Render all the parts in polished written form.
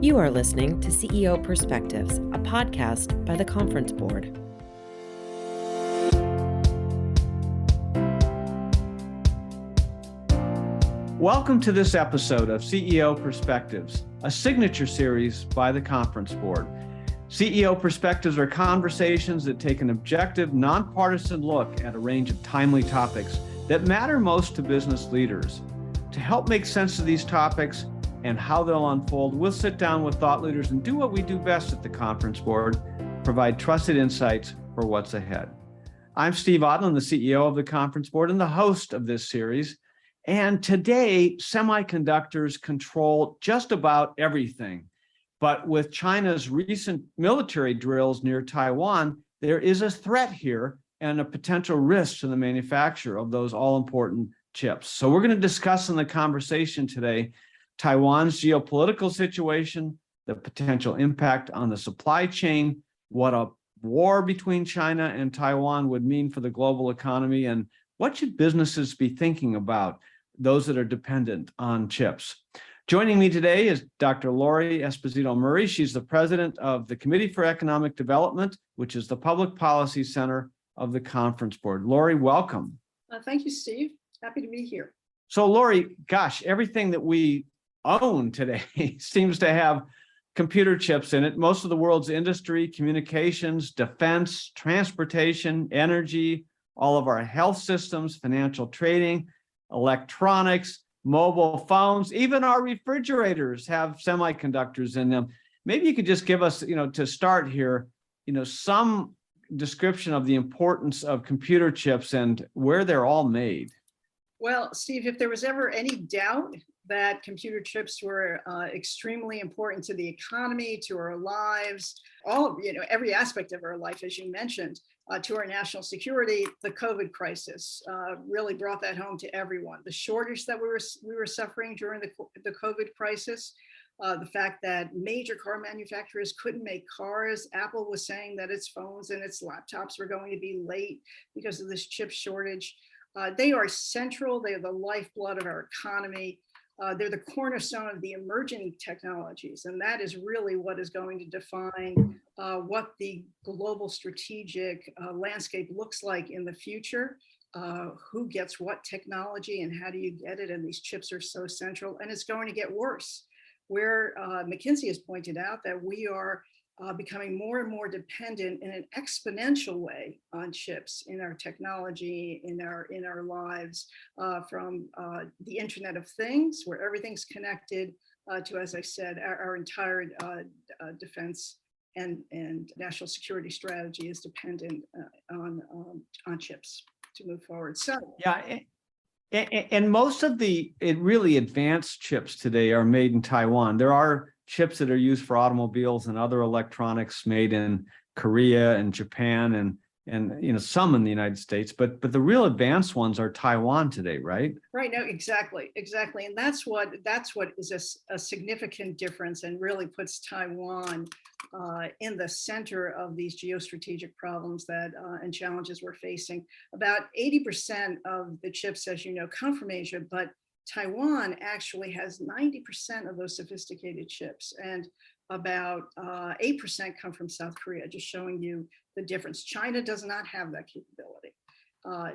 You are listening to CEO Perspectives, a podcast by the Conference Board. Welcome to this episode of CEO Perspectives, a signature series by the Conference Board. CEO Perspectives are conversations that take an objective, nonpartisan look at a range of timely topics that matter most to business leaders. To help make sense of these topics and how they'll unfold, we'll sit down with thought leaders and do what we do best at the Conference Board, provide trusted insights for what's ahead. I'm Steve Odland, the CEO of the Conference Board and the host of this series. And today, semiconductors control just about everything. But with China's recent military drills near Taiwan, there is a threat here and a potential risk to the manufacture of those all-important chips. So we're going to discuss in the conversation today Taiwan's geopolitical situation, the potential impact on the supply chain, what a war between China and Taiwan would mean for the global economy, and what should businesses be thinking about, those that are dependent on chips. Joining me today is Dr. Lori Esposito Murray. She's the president of the Committee for Economic Development, which is the public policy center of the Conference Board. Lori, welcome. Thank you, Steve. Happy to be here. So Lori, gosh, everything that we own today seems to have computer chips in it. Most of the world's industry, communications, defense, transportation, energy, all of our health systems, financial trading, electronics, mobile phones, even our refrigerators have semiconductors in them. Maybe you could just give us, to start here, some description of the importance of computer chips and where they're all made. Well, Steve, if there was ever any doubt that computer chips were extremely important to the economy, to our lives, every aspect of our life, as you mentioned, to our national security, the COVID crisis really brought that home to everyone. The shortage that we were suffering during the COVID crisis, the fact that major car manufacturers couldn't make cars. Apple was saying that its phones and its laptops were going to be late because of this chip shortage. They are central. They are the lifeblood of our economy. They're the cornerstone of the emerging technologies, and that is really what is going to define what the global strategic landscape looks like in the future. Who gets what technology and how do you get it? And these chips are so central, and it's going to get worse. Where McKinsey has pointed out that we are becoming more and more dependent in an exponential way on chips in our technology, in our lives, from the Internet of Things, where everything's connected, to, as I said, our entire defense and national security strategy is dependent on chips to move forward. So yeah. And most of the really advanced chips today are made in Taiwan. There are chips that are used for automobiles and other electronics made in Korea and Japan and some in the United States, but the real advanced ones are Taiwan today, right? Right. No, exactly. And that's what is a significant difference and really puts Taiwan in the center of these geostrategic problems that and challenges we're facing. About 80% of the chips, as you know, come from Asia, but Taiwan actually has 90% of those sophisticated chips, and about 8% come from South Korea, just showing you the difference. China does not have that capability.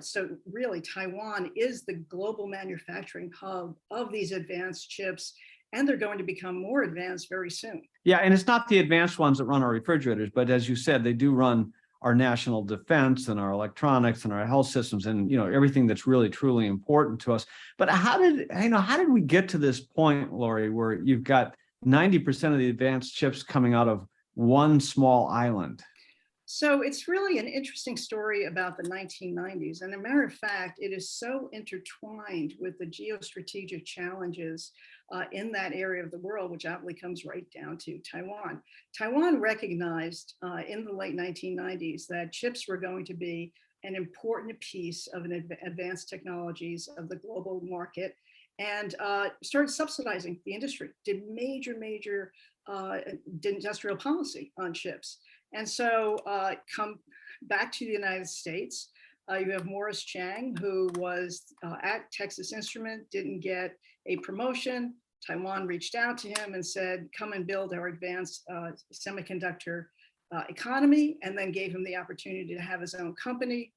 So really, Taiwan is the global manufacturing hub of these advanced chips, and they're going to become more advanced very soon. Yeah, and it's not the advanced ones that run our refrigerators, but as you said, they do run our national defense and our electronics and our health systems and everything that's really truly important to us. But how did we get to this point, Lori, where you've got 90% of the advanced chips coming out of one small island? So it's really an interesting story about the 1990s. And as a matter of fact, it is so intertwined with the geostrategic challenges in that area of the world, which obviously comes right down to Taiwan. Taiwan recognized in the late 1990s that chips were going to be an important piece of advanced technologies of the global market, and started subsidizing the industry, did major industrial policy on chips. And so come back to the United States, you have Morris Chang, who was at Texas Instrument, didn't get a promotion, Taiwan reached out to him and said, come and build our advanced semiconductor economy, and then gave him the opportunity to have his own company.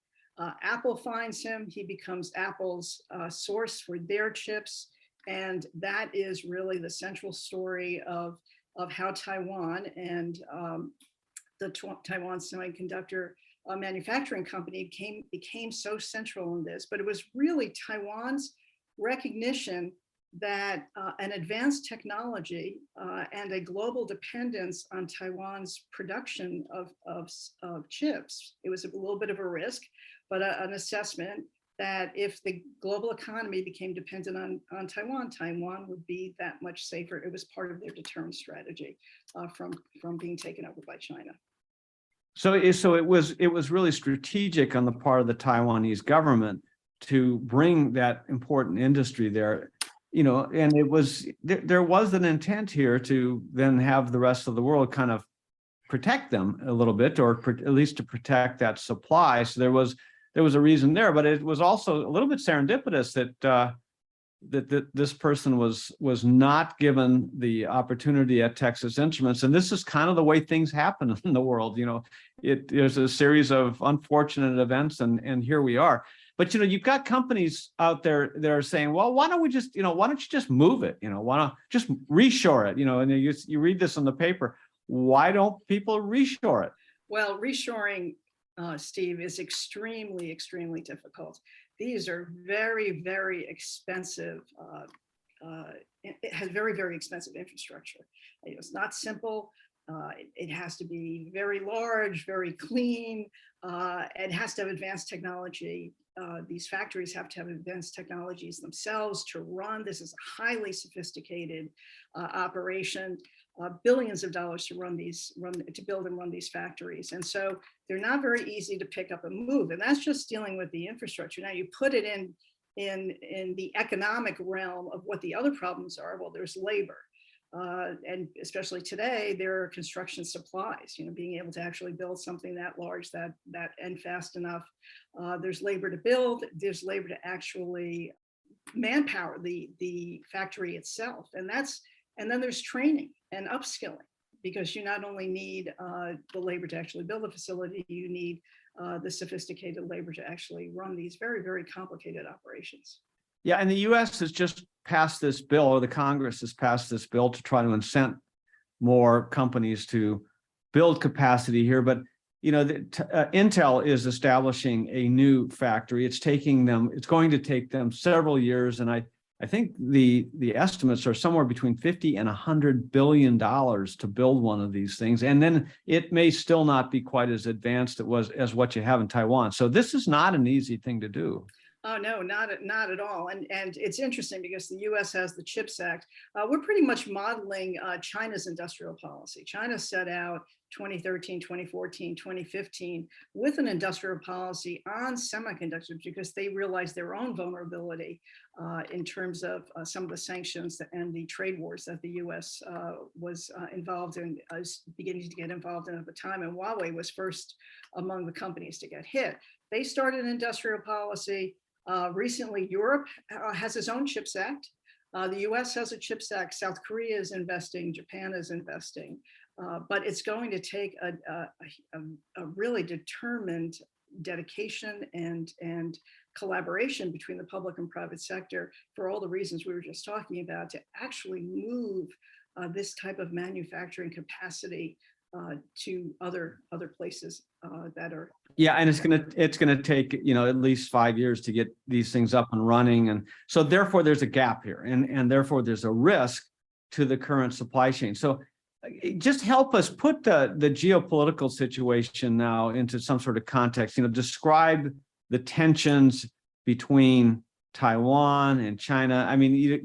Apple finds him, he becomes Apple's source for their chips. And that is really the central story of how Taiwan and the Taiwan Semiconductor manufacturing company became so central in this. But it was really Taiwan's recognition that an advanced technology and a global dependence on Taiwan's production of chips, it was a little bit of a risk, but an assessment that if the global economy became dependent on Taiwan, Taiwan would be that much safer. It was part of their deterrence strategy from being taken over by China. So it was really strategic on the part of the Taiwanese government to bring that important industry there, and there was an intent here to then have the rest of the world kind of protect them a little bit, or at least to protect that supply. So there was a reason there, but it was also a little bit serendipitous that this person was not given the opportunity at Texas Instruments. And this is kind of the way things happen in the world. There's a series of unfortunate events, and here we are. But you've got companies out there that are saying, well, why don't you just move it? Why not just reshore it? And you read this in the paper. Why don't people reshore it? Well, reshoring, Steve, is extremely, extremely difficult. These are very, very expensive. It has very, very expensive infrastructure. It's not simple. It has to be very large, very clean. It has to have advanced technology. These factories have to have advanced technologies themselves to run. This is a highly sophisticated operation. Billions of dollars to build and run these factories. And so they're not very easy to pick up and move. And that's just dealing with the infrastructure. Now you put it in the economic realm of what the other problems are. Well, there's labor. And especially today, there are construction supplies, being able to actually build something that large, that and fast enough. There's labor to build, there's labor to actually manpower the factory itself. And then there's training and upskilling, because you not only need the labor to actually build a facility, you need the sophisticated labor to actually run these very, very complicated operations. Yeah, and the U.S. has just passed this bill, or the Congress has passed this bill to try to incent more companies to build capacity here. But Intel is establishing a new factory. It's going to take them several years, and I think the estimates are somewhere between $50 and $100 billion to build one of these things, and then it may still not be quite as advanced as what you have in Taiwan. So this is not an easy thing to do. Oh, no, not at all. And it's interesting because the U.S. has the CHIPS Act. We're pretty much modeling China's industrial policy. China set out 2013, 2014, 2015 with an industrial policy on semiconductors because they realized their own vulnerability in terms of some of the sanctions and the trade wars that the U.S. was involved in, beginning to get involved in at the time. And Huawei was first among the companies to get hit. They started an industrial policy. Recently, Europe has its own CHIPS Act. The US has a CHIPS Act. South Korea is investing. Japan is investing. But it's going to take a really determined dedication and collaboration between the public and private sector for all the reasons we were just talking about to actually move this type of manufacturing capacity to other places that are. Yeah, and it's gonna take at least 5 years to get these things up and running, and so therefore there's a gap here, and therefore there's a risk to the current supply chain. So just help us put the geopolitical situation now into some sort of context. Describe the tensions between Taiwan and China. I mean,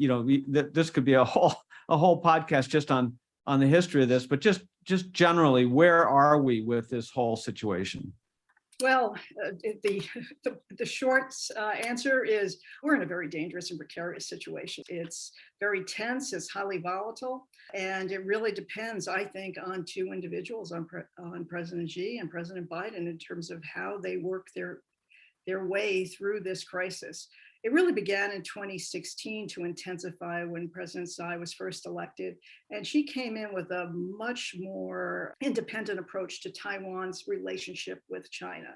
this could be a whole podcast just on the history of this, but just generally, where are we with this whole situation? Well, the short answer is we're in a very dangerous and precarious situation. It's very tense, it's highly volatile, and it really depends, I think, on two individuals, on President Xi and President Biden, in terms of how they work their way through this crisis. It really began in 2016 to intensify when President Tsai was first elected. And she came in with a much more independent approach to Taiwan's relationship with China.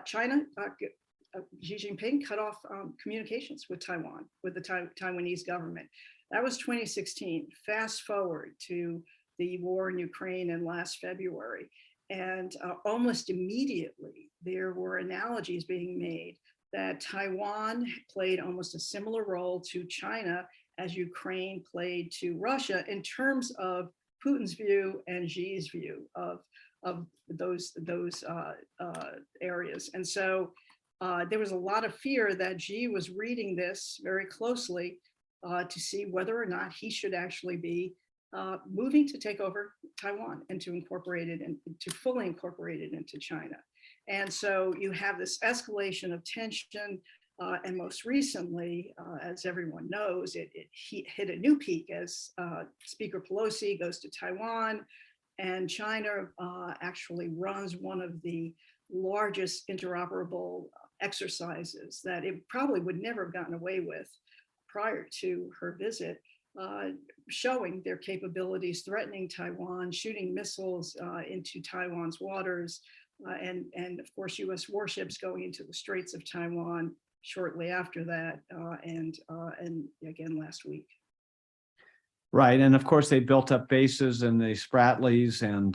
Xi Jinping cut off communications with Taiwan, with the Taiwanese government. That was 2016. Fast forward to the war in Ukraine in last February. And almost immediately, there were analogies being made that Taiwan played almost a similar role to China as Ukraine played to Russia in terms of Putin's view and Xi's view of those areas. And so there was a lot of fear that Xi was reading this very closely to see whether or not he should actually be moving to take over Taiwan and to incorporate it and to fully incorporate it into China. And so you have this escalation of tension. And most recently, as everyone knows, it hit a new peak as Speaker Pelosi goes to Taiwan, and China actually runs one of the largest interoperable exercises that it probably would never have gotten away with prior to her visit, showing their capabilities, threatening Taiwan, shooting missiles into Taiwan's waters, and of course, US warships going into the Straits of Taiwan shortly after that, and again last week. Right, and of course they built up bases in the Spratlys and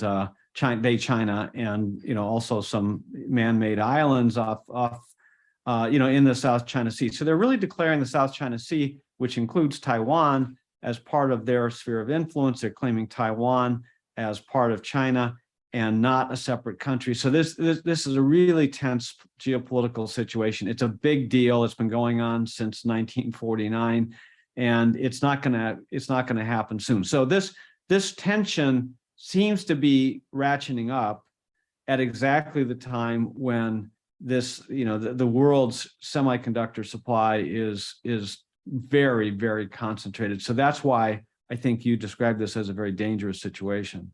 China, and also some man-made islands off in the South China Sea. So they're really declaring the South China Sea, which includes Taiwan, as part of their sphere of influence. They're claiming Taiwan as part of China and not a separate country. So this is a really tense geopolitical situation. It's a big deal. It's been going on since 1949, and it's not gonna happen soon. So this tension seems to be ratcheting up at exactly the time when this, the world's semiconductor supply is very, very concentrated. So that's why I think you described this as a very dangerous situation.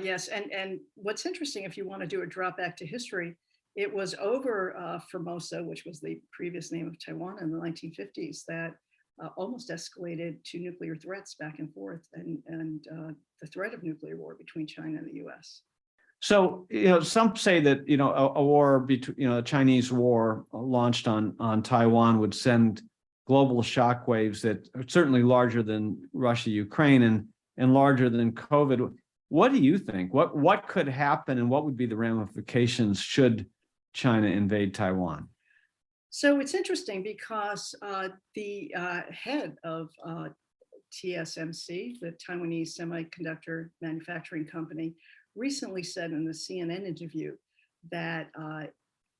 Yes, and what's interesting, if you want to do a drop back to history, it was over Formosa, which was the previous name of Taiwan in the 1950s, that almost escalated to nuclear threats back and forth, and the threat of nuclear war between China and the US. So, some say that, a war between, a Chinese war launched on Taiwan would send global shockwaves that are certainly larger than Russia, Ukraine, and larger than COVID. What do you think? What could happen, and what would be the ramifications should China invade Taiwan? So it's interesting because the head of TSMC, the Taiwanese Semiconductor Manufacturing Company, recently said in the CNN interview that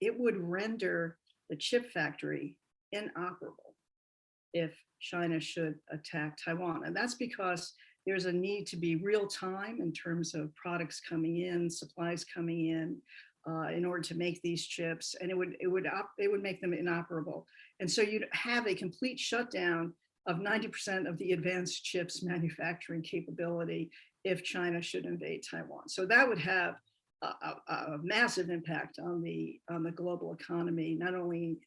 it would render the chip factory inoperable if China should attack Taiwan. And that's because there's a need to be real time in terms of products coming in, supplies coming in order to make these chips, and it would make them inoperable. And so you'd have a complete shutdown of 90% of the advanced chips manufacturing capability if China should invade Taiwan. So that would have a massive impact on the global economy, not only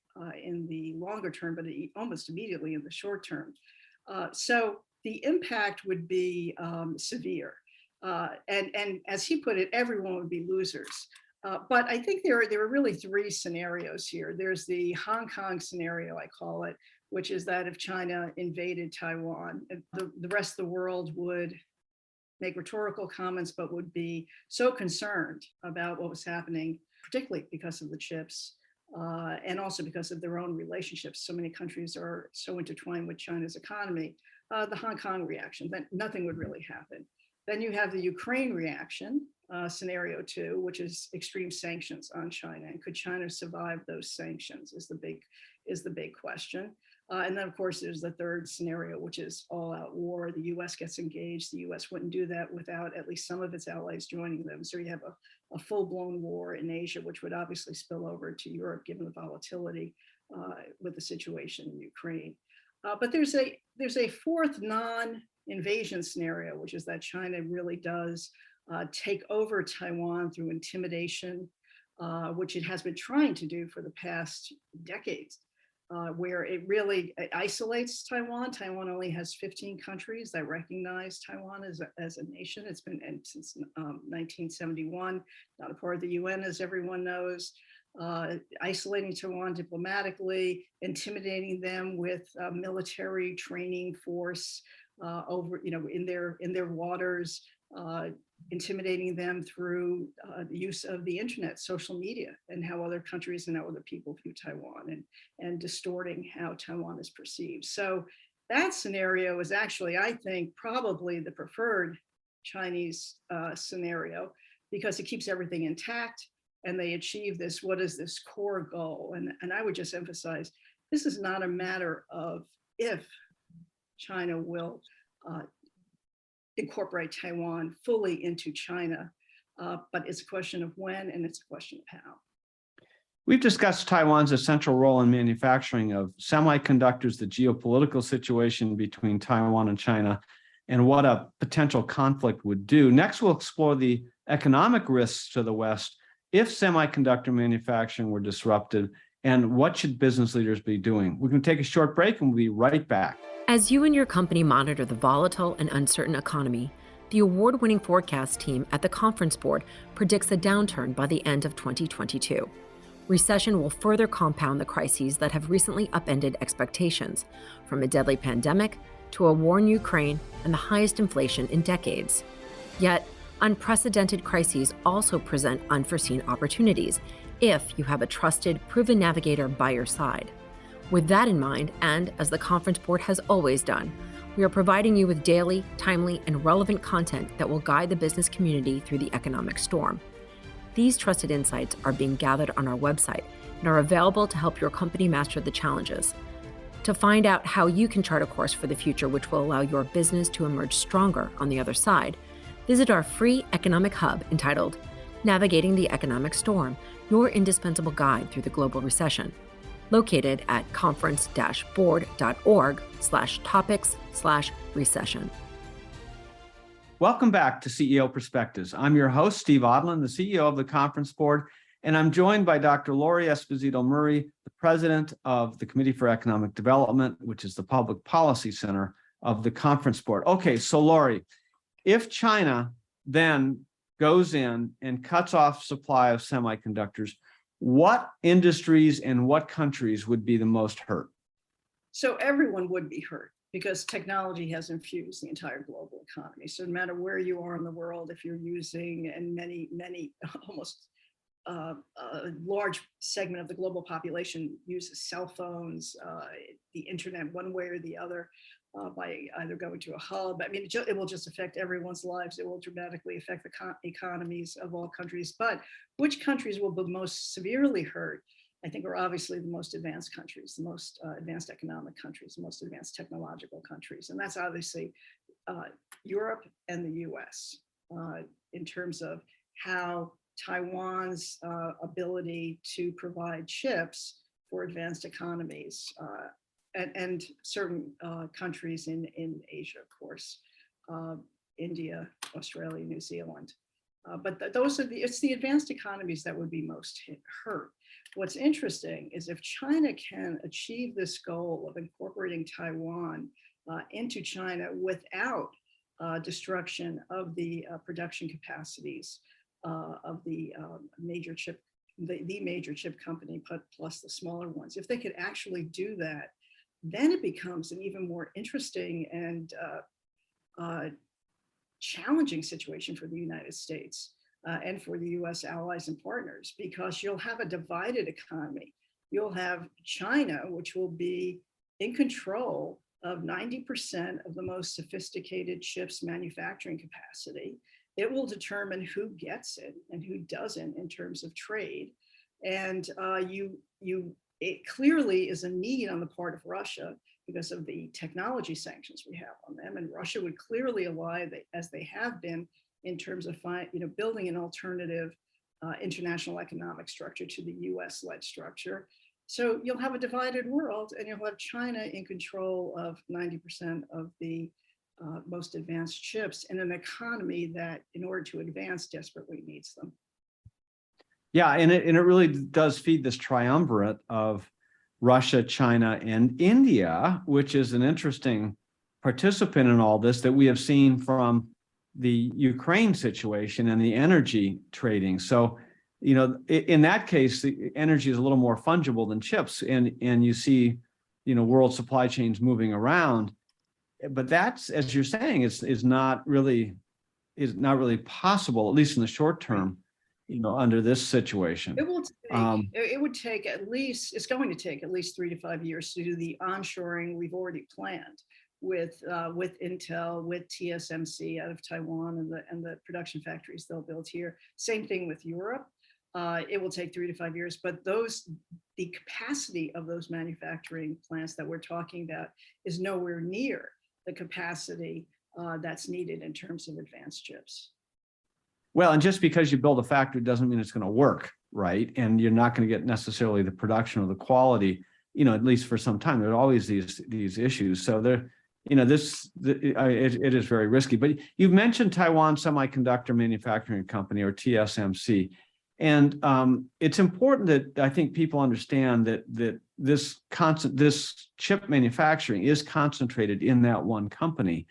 in the longer term, but almost immediately in the short term. So the impact would be severe. And as he put it, everyone would be losers. But I think there are really three scenarios here. There's the Hong Kong scenario, I call it, which is that if China invaded Taiwan, the rest of the world would make rhetorical comments, but would be so concerned about what was happening, particularly because of the chips, and also because of their own relationships. So many countries are so intertwined with China's economy. The Hong Kong reaction, that nothing would really happen. Then you have the Ukraine reaction, scenario 2, which is extreme sanctions on China. And could China survive those sanctions is the big question. And then, of course, there's the third scenario, which is all-out war. The US gets engaged. The US wouldn't do that without at least some of its allies joining them. So you have a full-blown war in Asia, which would obviously spill over to Europe, given the volatility with the situation in Ukraine. But there's a fourth non-invasion scenario, which is that China really does take over Taiwan through intimidation, which it has been trying to do for the past decades. where it really isolates Taiwan. Taiwan only has 15 countries that recognize Taiwan as a nation. It's been since 1971, not a part of the UN, as everyone knows. Isolating Taiwan diplomatically, intimidating them with military training force over, in their waters, intimidating them through the use of the internet, social media, and how other countries and how other people view Taiwan, and distorting how Taiwan is perceived. So that scenario is actually, I think, probably the preferred Chinese scenario, because it keeps everything intact and they achieve this, what is this core goal? And I would just emphasize, this is not a matter of if China will incorporate Taiwan fully into China, but it's a question of when, and it's a question of how. We've discussed Taiwan's essential role in manufacturing of semiconductors, the geopolitical situation between Taiwan and China, and what a potential conflict would do. Next, we'll explore the economic risks to the West if semiconductor manufacturing were disrupted, and what should business leaders be doing. We're going to take a short break and we'll be right back. As you and your company monitor the volatile and uncertain economy, the award-winning forecast team at the Conference Board predicts a downturn by the end of 2022. Recession will further compound the crises that have recently upended expectations, from a deadly pandemic to a war in Ukraine and the highest inflation in decades. Yet, unprecedented crises also present unforeseen opportunities if you have a trusted, proven navigator by your side. With that in mind, and as the Conference Board has always done, we are providing you with daily, timely, and relevant content that will guide the business community through the economic storm. These trusted insights are being gathered on our website and are available to help your company master the challenges. To find out how you can chart a course for the future which will allow your business to emerge stronger on the other side, visit our free economic hub entitled Navigating the Economic Storm, your indispensable guide through the global recession, located at conference-board.org/topics/recession. Welcome back to CEO Perspectives. I'm your host, Steve Odland, the CEO of the Conference Board, and I'm joined by Dr. Lori Esposito Murray, the president of the Committee for Economic Development, which is the public policy center of the Conference Board. Okay, so Lori, if China then goes in and cuts off supply of semiconductors, what industries and what countries would be the most hurt? So everyone would be hurt, because technology has infused the entire global economy. So no matter where you are in the world, if you're using, and many, almost a large segment of the global population uses cell phones, the internet, one way or the other, by either going to a hub. I mean, it will just affect everyone's lives. It will dramatically affect the economies of all countries. But which countries will be most severely hurt, I think, are obviously the most advanced countries, the most advanced economic countries, the most advanced technological countries. And that's obviously Europe and the US, in terms of how Taiwan's ability to provide chips for advanced economies, and certain countries in Asia, of course, India, Australia, New Zealand. But it's the advanced economies that would be most hurt. What's interesting is if China can achieve this goal of incorporating Taiwan into China without destruction of the production capacities of the major chip company, plus the smaller ones, if they could actually do that, then it becomes an even more interesting and challenging situation for the United States and for the US allies and partners, because you'll have a divided economy. You'll have China, which will be in control of 90% of the most sophisticated chips manufacturing capacity. It will determine who gets it and who doesn't in terms of trade. And it clearly is a need on the part of Russia because of the technology sanctions we have on them. And Russia would clearly ally, as they have been, in terms of building an alternative international economic structure to the US-led structure. So you'll have a divided world, and you'll have China in control of 90% of the most advanced chips in an economy that, in order to advance, desperately needs them. Yeah, and it really does feed this triumvirate of Russia, China, and India, which is an interesting participant in all this that we have seen from the Ukraine situation and the energy trading. So, in that case, the energy is a little more fungible than chips, and you see, world supply chains moving around. But that's, as you're saying, is not really possible, at least in the short term, under this situation. It will take, it would take at least, it's going to take at least 3 to 5 years to do the onshoring we've already planned with Intel, with TSMC out of Taiwan and the production factories they'll build here. Same thing with Europe. It will take 3 to 5 years, but the capacity of those manufacturing plants that we're talking about is nowhere near the capacity that's needed in terms of advanced chips. Well, and just because you build a factory doesn't mean it's going to work, right? And you're not going to get necessarily the production or the quality, at least for some time. There are always these issues. So it is very risky. But you've mentioned Taiwan Semiconductor Manufacturing Company, or TSMC. And it's important that I think people understand that this chip manufacturing is concentrated in that one company.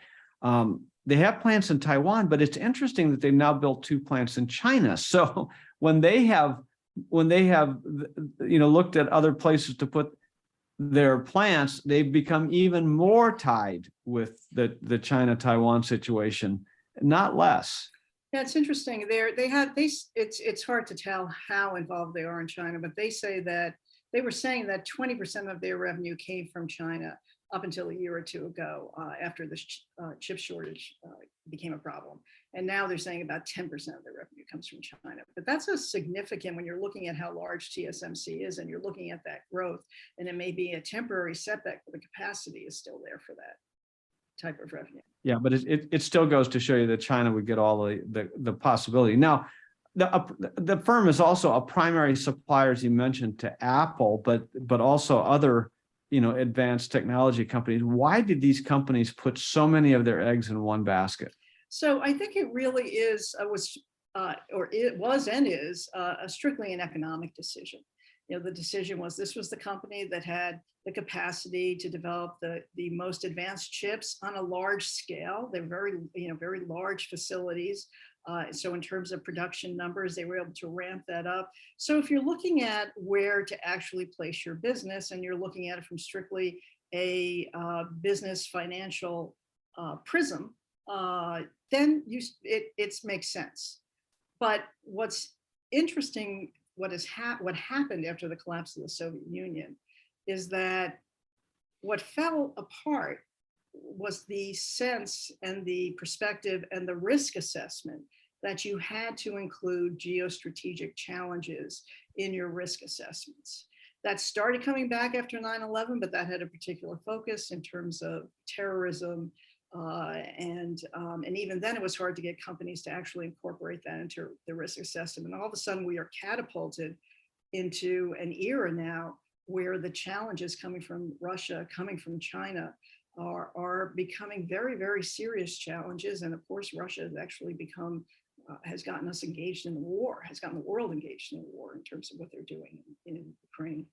They have plants in Taiwan, but it's interesting that they've now built 2 plants in China. So when they have looked at other places to put their plants, they've become even more tied with the China-Taiwan situation, not less. Yeah, it's interesting. It's hard to tell how involved they are in China, but they were saying that 20% of their revenue came from China up until a year or two ago, after the chip shortage became a problem. And now they're saying about 10% of their revenue comes from China. But that's a significant, when you're looking at how large TSMC is and you're looking at that growth, and it may be a temporary setback, but the capacity is still there for that type of revenue. Yeah, but it still goes to show you that China would get all the possibility. Now, the firm is also a primary supplier, as you mentioned, to Apple, but also other advanced technology companies. Why did these companies put so many of their eggs in one basket? So I think it really is it was and is strictly an economic decision. The decision was, this was the company that had the capacity to develop the most advanced chips on a large scale. They're very large facilities. So in terms of production numbers, they were able to ramp that up. So if you're looking at where to actually place your business, and you're looking at it from strictly a business financial prism, then it makes sense. But what's interesting, what happened after the collapse of the Soviet Union, is that what fell apart was the sense and the perspective and the risk assessment that you had to include geostrategic challenges in your risk assessments. That started coming back after 9/11, but that had a particular focus in terms of terrorism. And even then it was hard to get companies to actually incorporate that into the risk assessment. And all of a sudden we are catapulted into an era now where the challenges coming from Russia, coming from China, are becoming very, very serious challenges. And of course, Russia has actually has gotten us engaged in the war, has gotten the world engaged in the war in terms of what they're doing in Ukraine.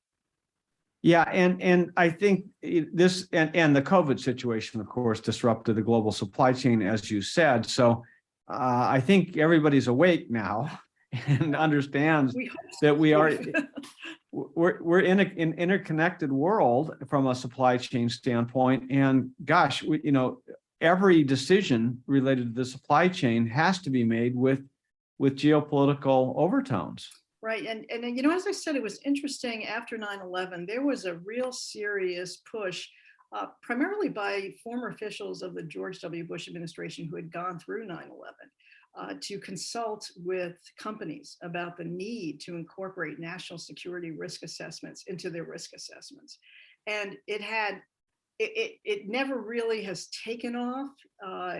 Yeah, and I think this and the COVID situation, of course, disrupted the global supply chain, as you said. So I think everybody's awake now and understands that we're in an interconnected world from a supply chain standpoint. And gosh, every decision related to the supply chain has to be made with geopolitical overtones. Right. And as I said, it was interesting after 9/11, there was a real serious push, primarily by former officials of the George W. Bush administration who had gone through 9/11, to consult with companies about the need to incorporate national security risk assessments into their risk assessments. And it never really has taken off,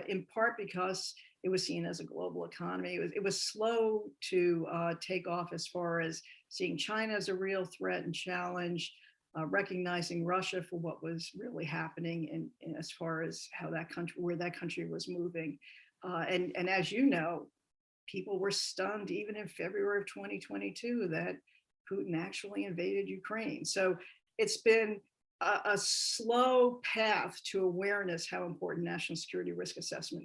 in part because it was seen as a global economy. It was slow to take off as far as seeing China as a real threat and challenge, recognizing Russia for what was really happening in as far as where that country was moving. And as you know, people were stunned even in February of 2022 that Putin actually invaded Ukraine. So it's been a slow path to awareness how important national security risk assessment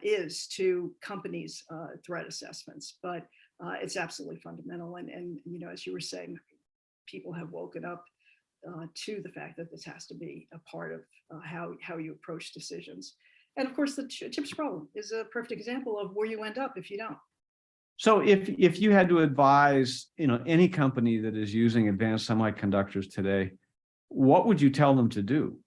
is to companies' threat assessments. But it's absolutely fundamental. And as you were saying, people have woken up to the fact that this has to be a part of how you approach decisions. And of course, the chips problem is a perfect example of where you end up if you don't. So if you had to advise, any company that is using advanced semiconductors today, what would you tell them to do?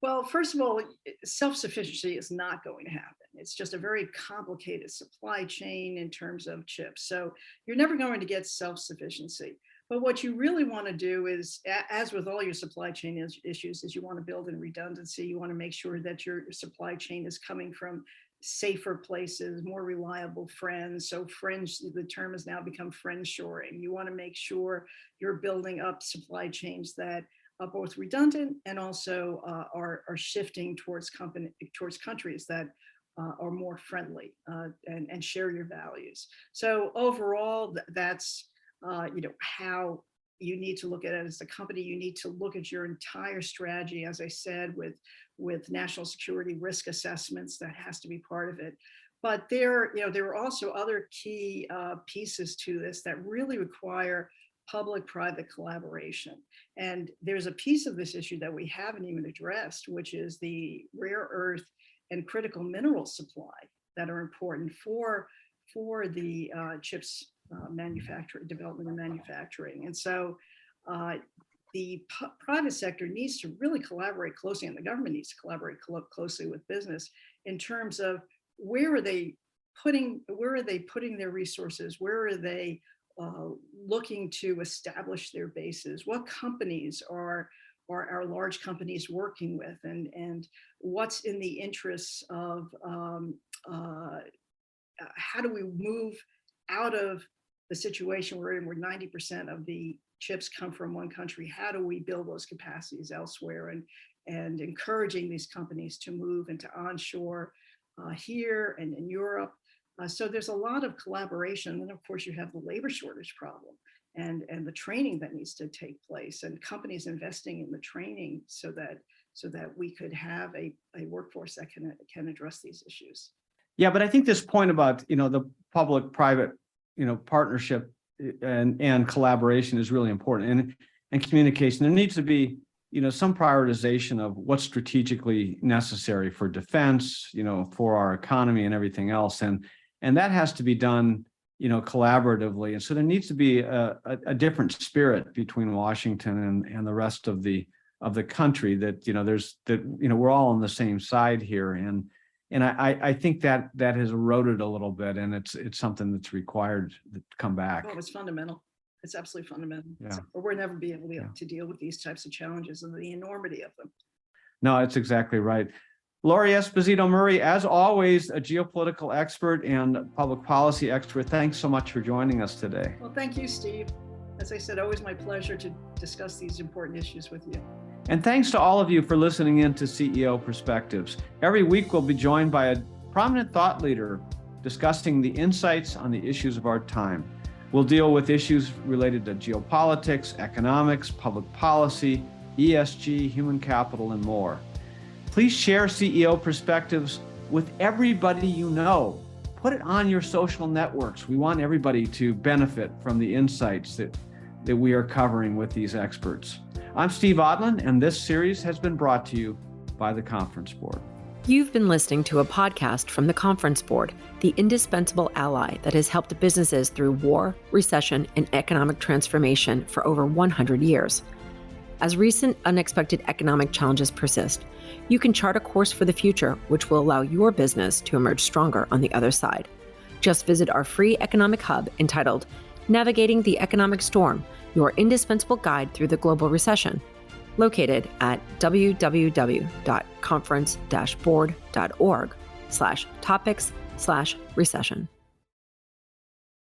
Well, first of all, self-sufficiency is not going to happen. It's just a very complicated supply chain in terms of chips. So you're never going to get self-sufficiency. But what you really want to do is, as with all your supply chain issues, is you want to build in redundancy. You want to make sure that your supply chain is coming from safer places, more reliable friends. So the term has now become friendshoring. You want to make sure you're building up supply chains that are both redundant and also are shifting towards countries that are more friendly and share your values. So overall, that's how you need to look at it as a company. You need to look at your entire strategy, as I said, with national security risk assessments. That has to be part of it. But there are also other key pieces to this that really require public-private collaboration. And there's a piece of this issue that we haven't even addressed, which is the rare earth and critical mineral supply that are important for the chips development and manufacturing. And so the private sector needs to really collaborate closely, and the government needs to collaborate closely with business in terms of where are they putting their resources, where are they looking to establish their bases, what companies are our large companies working with, and what's in the interests of how do we move out of the situation we're in where 90% of the chips come from one country. How do we build those capacities elsewhere, and encouraging these companies to move into onshore here and in Europe. So there's a lot of collaboration. And then of course you have the labor shortage problem and the training that needs to take place, and companies investing in the training so that we could have a workforce that can address these issues. Yeah, but I think this point about, the public-private, partnership and collaboration is really important, and communication. There needs to be, some prioritization of what's strategically necessary for defense, for our economy and everything else. And that has to be done, collaboratively. And so there needs to be a different spirit between Washington and the rest of the country, that, we're all on the same side here. And I think that has eroded a little bit, and it's something that's required to come back. Oh, it's fundamental. It's absolutely fundamental. Yeah. Or we'll never be able to deal with these types of challenges and the enormity of them. No, it's exactly right. Lori Esposito Murray, as always, a geopolitical expert and public policy expert. Thanks so much for joining us today. Well, thank you, Steve. As I said, always my pleasure to discuss these important issues with you. And thanks to all of you for listening in to CEO Perspectives. Every week we'll be joined by a prominent thought leader discussing the insights on the issues of our time. We'll deal with issues related to geopolitics, economics, public policy, ESG, human capital, and more. Please share CEO Perspectives with everybody you know. Put it on your social networks. We want everybody to benefit from the insights that we are covering with these experts. I'm Steve Odland, and this series has been brought to you by the Conference Board. You've been listening to a podcast from the Conference Board, the indispensable ally that has helped businesses through war, recession, and economic transformation for over 100 years. As recent unexpected economic challenges persist, you can chart a course for the future which will allow your business to emerge stronger on the other side. Just visit our free economic hub entitled Navigating the Economic Storm, your indispensable guide through the global recession, located at www.conference-board.org/topics/recession.